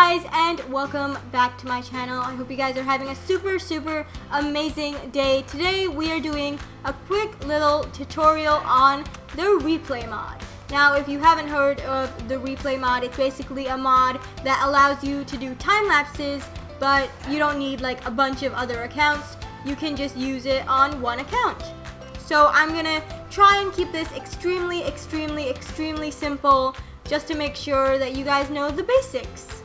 guys, and welcome back to my channel. I hope you guys are having a super amazing day. Today we are doing a quick little tutorial on the replay mod. Now if you haven't heard of the replay mod, it's basically a mod that allows you to do time lapses, but you don't need like a bunch of other accounts. You can just use it on one account. So I'm gonna try and keep this extremely simple, just to make sure that you guys know the basics.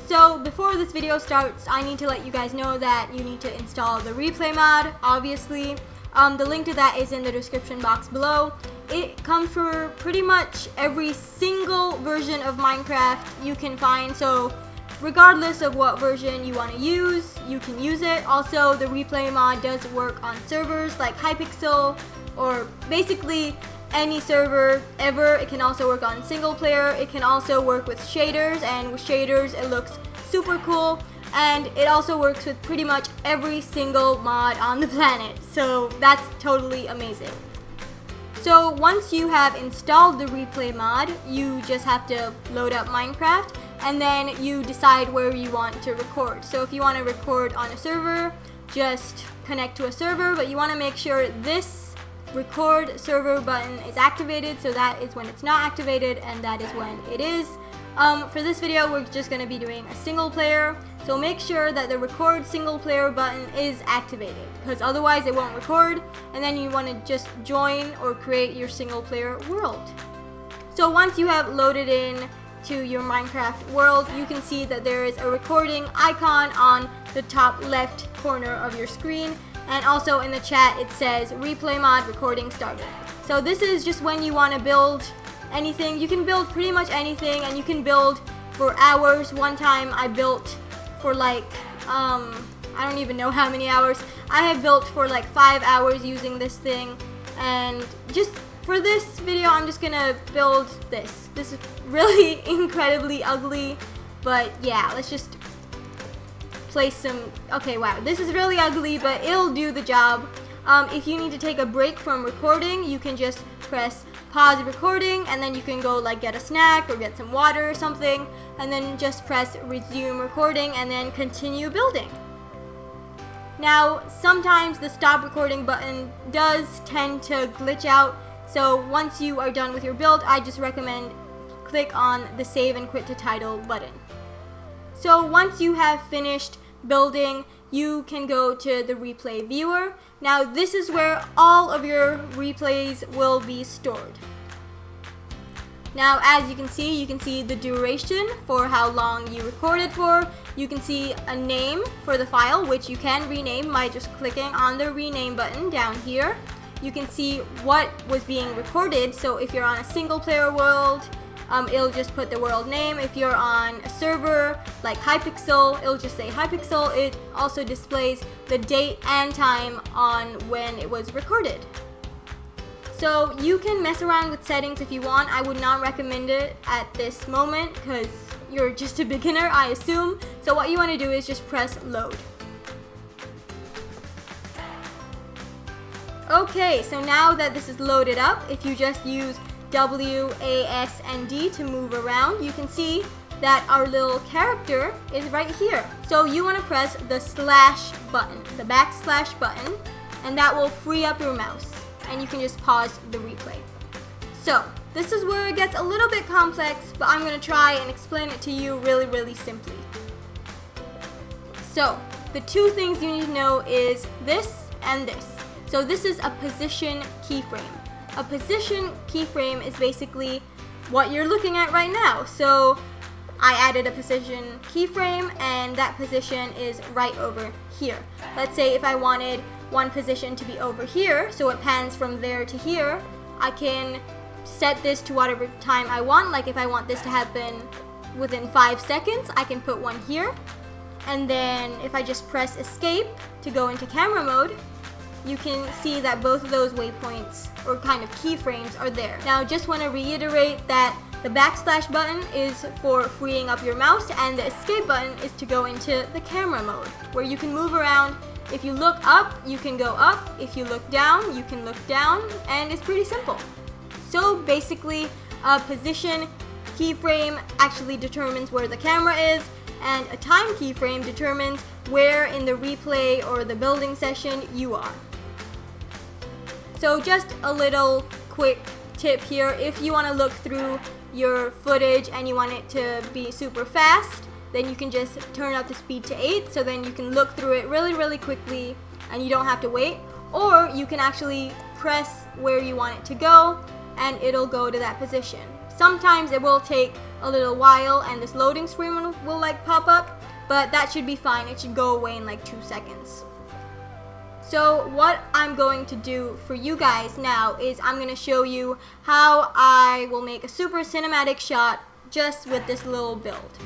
So before this video starts, I need to let you guys know that you need to install the replay mod, obviously. The link to that is in the description box below. It comes for pretty much every single version of Minecraft you can find, so regardless of what version you want to use, you can use it. Also, the replay mod does work on servers like Hypixel, or basically any server ever. It can also work on single player. It can also work with shaders, and with shaders it looks super cool, and it also works with pretty much every single mod on the planet, so that's totally amazing. So once you have installed the replay mod, you just have to load up Minecraft, and then you decide where you want to record. So if you want to record on a server, just connect to a server, but you want to make sure this record server button is activated, so that is when it's not activated, and that is when it is. For this video, we're just going to be doing a single player, so make sure that the record single player button is activated, because otherwise it won't record, and then you want to just join or create your single player world. So once you have loaded in to your Minecraft world, you can see that there is a recording icon on the top left corner of your screen, and also in the chat it says replay mod recording started. So this is just when you want to build anything. You can build pretty much anything, and you can build for hours. One time I built for like I don't even know how many hours. I have built for like 5 hours using this thing, and just for this video I'm just gonna build this. This is really incredibly ugly, but yeah, let's just place some. Okay, wow, this is really ugly, but it'll do the job. If you need to take a break from recording, you can just press pause recording, and then you can go like get a snack or get some water or something, and then just press resume recording and then continue building. Now sometimes the stop recording button does tend to glitch out, so once you are done with your build, I just recommend click on the save and quit to title button. So once you have finished building, you can go to the replay viewer. Now this is where all of your replays will be stored. Now as you can see the duration for how long you recorded for. You can see a name for the file, which you can rename by just clicking on the rename button down here. You can see what was being recorded, so if you're on a single player world, it'll just put the world name. If you're on a server like Hypixel, it'll just say Hypixel. It also displays the date and time on when it was recorded. So you can mess around with settings if you want. I would not recommend it at this moment because you're just a beginner, I assume. So what you want to do is just press load. Okay, so now that this is loaded up, if you just use W, A, S, and D to move around, you can see that our little character is right here. So you want to press the slash button, the backslash button, and that will free up your mouse, and you can just pause the replay. So this is where it gets a little bit complex, but I'm going to try and explain it to you really simply. So the two things you need to know is this and this. So this is a position keyframe. A position keyframe is basically what you're looking at right now. So I added a position keyframe, and that position is right over here. Let's say if I wanted one position to be over here, so it pans from there to here, I can set this to whatever time I want. Like if I want this to happen within 5 seconds, I can put one here. And then if I just press escape to go into camera mode, you can see that both of those waypoints, or kind of keyframes, are there. Now just want to reiterate that the backslash button is for freeing up your mouse, and the escape button is to go into the camera mode, where you can move around. If you look up, you can go up. If you look down, you can look down, and it's pretty simple. So basically, a position keyframe actually determines where the camera is, and a time keyframe determines where in the replay or the building session you are. So just a little quick tip here, if you want to look through your footage and you want it to be super fast, then you can just turn up the speed to 8, so then you can look through it really quickly and you don't have to wait. Or you can actually press where you want it to go and it'll go to that position. Sometimes it will take a little while and this loading screen will like pop up, but that should be fine. It should go away in like 2 seconds. So what I'm going to do for you guys now is I'm going to show you how I will make a super cinematic shot just with this little build.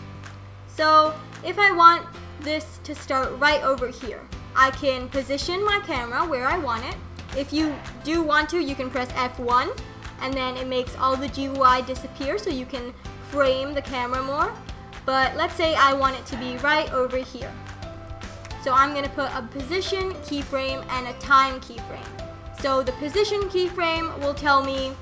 So if I want this to start right over here, I can position my camera where I want it. If you do want to, you can press F1 and then it makes all the GUI disappear so you can frame the camera more. But let's say I want it to be right over here. So I'm going to put a position keyframe and a time keyframe. So the position keyframe will tell me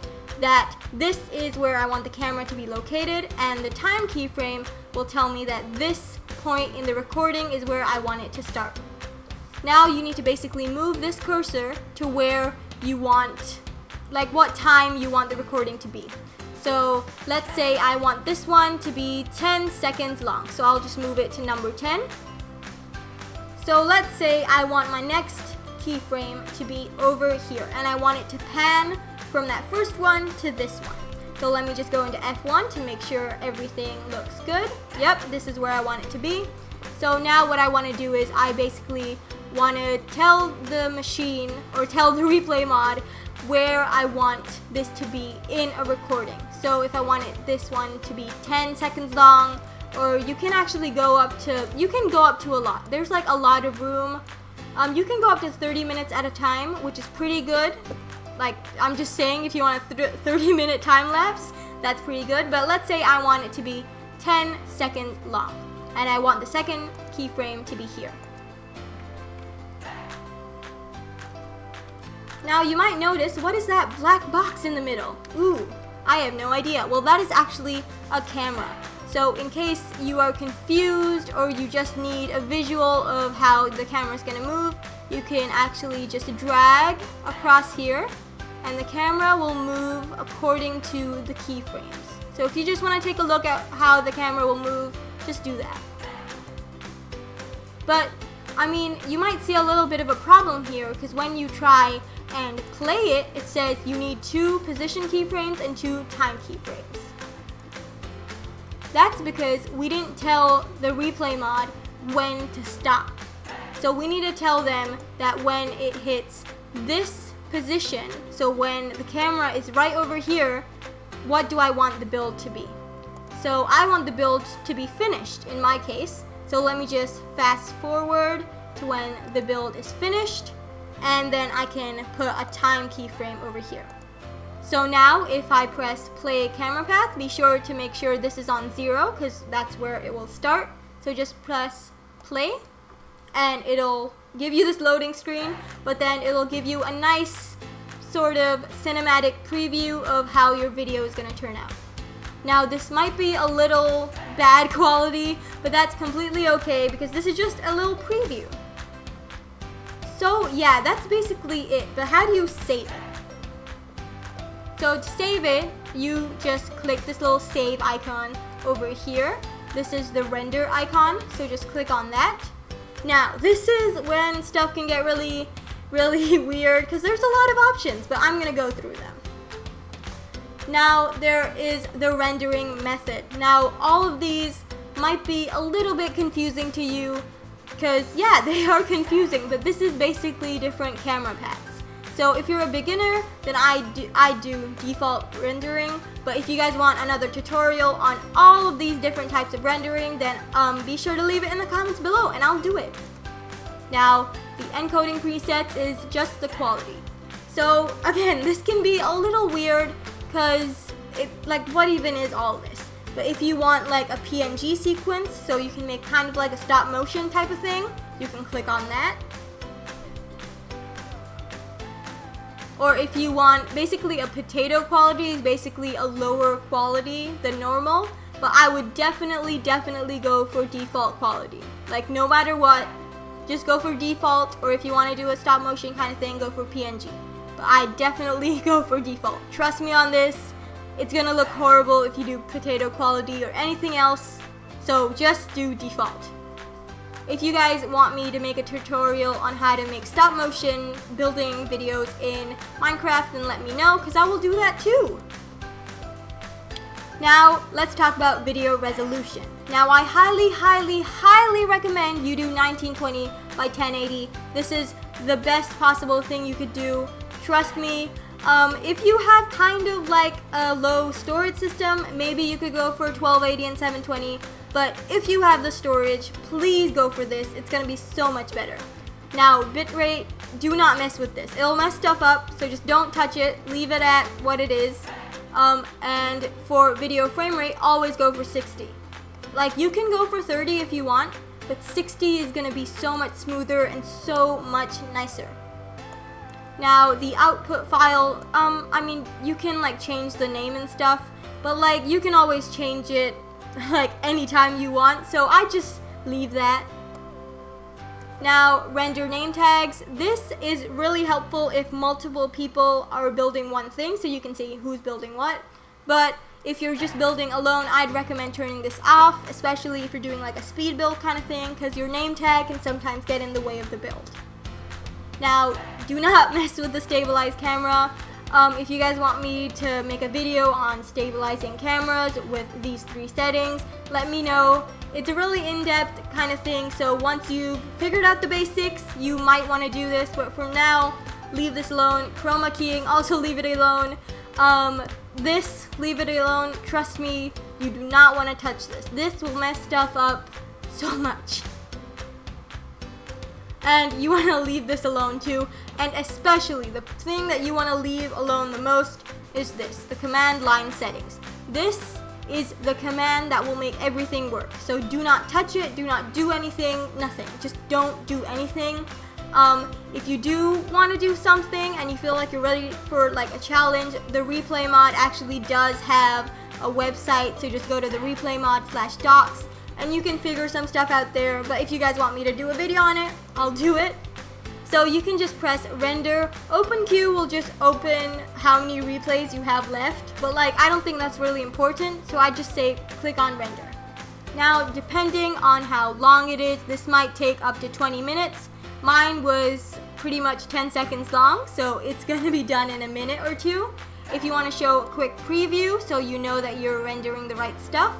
that this is where I want the camera to be located, and the time keyframe will tell me that this point in the recording is where I want it to start. Now you need to basically move this cursor to where you want, like what time you want the recording to be. So let's say I want this one to be 10 seconds long. So I'll just move it to number 10. So let's say I want my next keyframe to be over here and I want it to pan from that first one to this one. So let me just go into F1 to make sure everything looks good. Yep, this is where I want it to be. So now what I want to do is I basically want to tell the machine or tell the replay mod where I want this to be in a recording. So if I wanted this one to be 10 seconds long, or you can actually go up to, a lot. There's like a lot of room. You can go up to 30 minutes at a time, which is pretty good. Like, I'm just saying, if you want a 30-minute time lapse, that's pretty good. But let's say I want it to be 10 seconds long, and I want the second keyframe to be here. Now you might notice, what is that black box in the middle? Ooh, I have no idea. Well, that is actually a camera. So in case you are confused or you just need a visual of how the camera is going to move, you can actually just drag across here and the camera will move according to the keyframes. So if you just want to take a look at how the camera will move, just do that. But I mean, you might see a little bit of a problem here because when you try and play it, it says you need 2 position keyframes and 2 time keyframes. That's because we didn't tell the replay mod when to stop. So we need to tell them that when it hits this position, so when the camera is right over here, what do I want the build to be? So I want the build to be finished in my case. So let me just fast forward to when the build is finished, and then I can put a time keyframe over here. So now if I press play camera path, be sure to make sure this is on 0 because that's where it will start. So just press play and it'll give you this loading screen, but then it'll give you a nice sort of cinematic preview of how your video is going to turn out. Now this might be a little bad quality, but that's completely okay because this is just a little preview. So yeah, that's basically it, but how do you save it? So to save it, you just click this little save icon over here. This is the render icon, so just click on that. Now, this is when stuff can get really weird because there's a lot of options, but I'm gonna go through them. Now, there is the rendering method. Now, all of these might be a little bit confusing to you because, yeah, they are confusing, but this is basically different camera paths. So if you're a beginner, then I do default rendering, but if you guys want another tutorial on all of these different types of rendering, then be sure to leave it in the comments below and I'll do it. Now, the encoding presets is just the quality. So again, this can be a little weird because like what even is all this? But if you want like a PNG sequence, so you can make kind of like a stop motion type of thing, you can click on that. or if you want basically a potato quality is basically a lower quality than normal, but I would definitely go for default quality. Like no matter what, just go for default, or if you want to do a stop motion kind of thing, go for PNG. But I definitely go for default. Trust me on this, it's gonna look horrible if you do potato quality or anything else, so just do default. If you guys want me to make a tutorial on how to make stop motion building videos in Minecraft, then let me know, because I will do that too. Now, let's talk about video resolution. Now, I highly recommend you do 1920 by 1080. This is the best possible thing you could do. Trust me. If you have kind of like a low storage system, maybe you could go for 1280 and 720. But if you have the storage, please go for this. It's going to be so much better. Now, bitrate, do not mess with this. It'll mess stuff up, so just don't touch it. Leave it at what it is. And for video frame rate, always go for 60. Like, you can go for 30 if you want, but 60 is going to be so much smoother and so much nicer. Now, the output file, I mean, you can like change the name and stuff, but like you can always change it like anytime you want, so I just leave that. Now, render name tags. This is really helpful if multiple people are building one thing, so you can see who's building what. But if you're just building alone, I'd recommend turning this off, especially if you're doing like a speed build kind of thing, because your name tag can sometimes get in the way of the build. Now, do not mess with the stabilized camera. If you guys want me to make a video on stabilizing cameras with these 3 settings, let me know. It's a really in-depth kind of thing, so once you've figured out the basics, you might want to do this, but for now, leave this alone. Chroma keying, also leave it alone. Leave it alone. Trust me, you do not want to touch this. This will mess stuff up so much. And you want to leave this alone too, and especially the thing that you want to leave alone the most is this, the command line settings. This is the command that will make everything work, so do not touch it, do not do anything, nothing, just don't do anything. If you do want to do something and you feel like you're ready for like a challenge, the replay mod actually does have a website, so just go to the replay mod/docs and you can figure some stuff out there. But if you guys want me to do a video on it, I'll do it. So you can just press render. OpenQ will just open how many replays you have left, but like I don't think that's really important, so I just say click on render. Now, depending on how long it is, this might take up to 20 minutes. Mine was pretty much 10 seconds long, so it's going to be done in a minute or two. If you want to show a quick preview so you know that you're rendering the right stuff,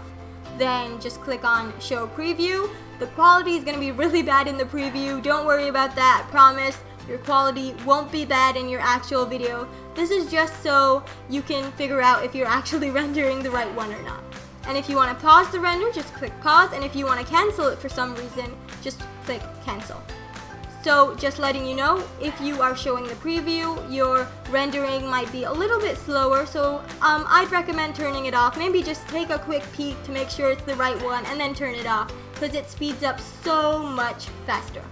then just click on show preview. The quality is going to be really bad in the preview. Don't worry about that, I promise. Your quality won't be bad in your actual video. This is just so you can figure out if you're actually rendering the right one or not. And if you want to pause the render, just click pause, and if you want to cancel it for some reason, just click cancel. So just letting you know, if you are showing the preview, your rendering might be a little bit slower, so I'd recommend turning it off. Maybe just take a quick peek to make sure it's the right one and then turn it off, because it speeds up so much faster.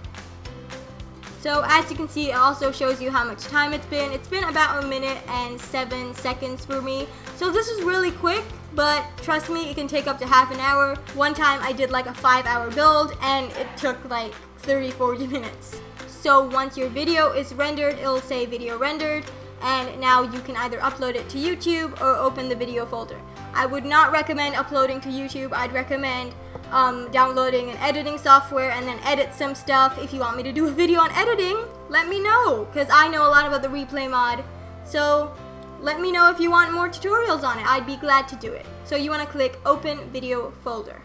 So as you can see, it also shows you how much time it's been. It's been about 1 minute and 7 seconds for me. So this is really quick, but trust me, it can take up to half an hour. One time I did like a 5-hour build and it took like 30-40 minutes. So once your video is rendered, it'll say video rendered, and now you can either upload it to YouTube or open the video folder. I would not recommend uploading to YouTube. I'd recommend downloading an editing software and then edit some stuff. If you want me to do a video on editing, let me know, because I know a lot about the replay mod. So let me know if you want more tutorials on it. I'd be glad to do it. So you want to click open video folder.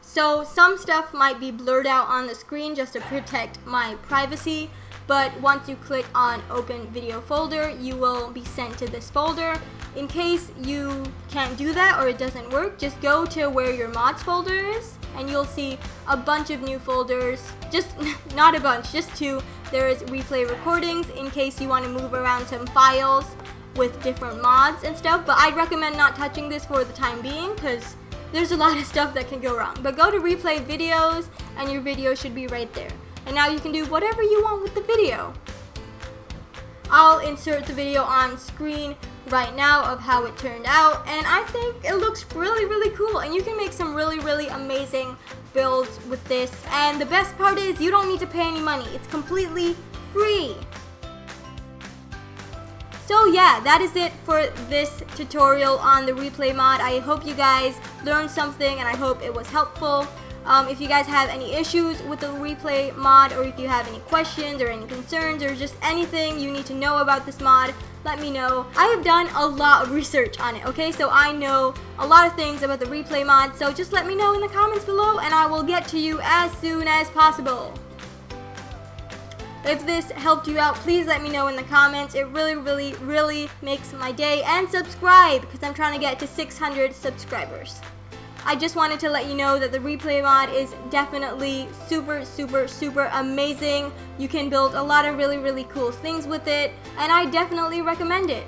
So some stuff might be blurred out on the screen just to protect my privacy, but once you click on open video folder, you will be sent to this folder. In case you can't do that or it doesn't work, just go to where your mods folder is and you'll see a bunch of new folders. Just not a bunch, just 2. There is replay recordings in case you want to move around some files with different mods and stuff, but I'd recommend not touching this for the time being because there's a lot of stuff that can go wrong. But go to replay videos and your video should be right there. And now you can do whatever you want with the video. I'll insert the video on screen right now of how it turned out, and I think it looks really, really cool, and you can make some really, really amazing builds with this. And the best part is you don't need to pay any money. It's completely free. So yeah, that is it for this tutorial on the replay mod. I hope you guys learned something, and I hope it was helpful. If you guys have any issues with the replay mod, or if you have any questions or any concerns or just anything you need to know about this mod, let me know. I have done a lot of research on it, okay? So I know a lot of things about the replay mod, so just let me know in the comments below and I will get to you as soon as possible. If this helped you out, please let me know in the comments. It really, really, really makes my day. And subscribe, because I'm trying to get to 600 subscribers. I just wanted to let you know that the replay mod is definitely super, super, super amazing. You can build a lot of really, really cool things with it, and I definitely recommend it.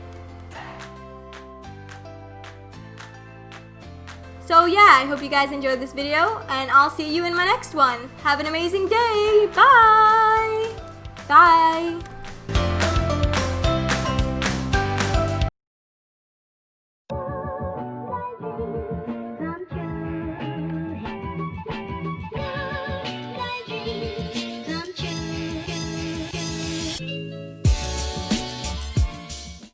So yeah, I hope you guys enjoyed this video, and I'll see you in my next one. Have an amazing day. Bye! Bye!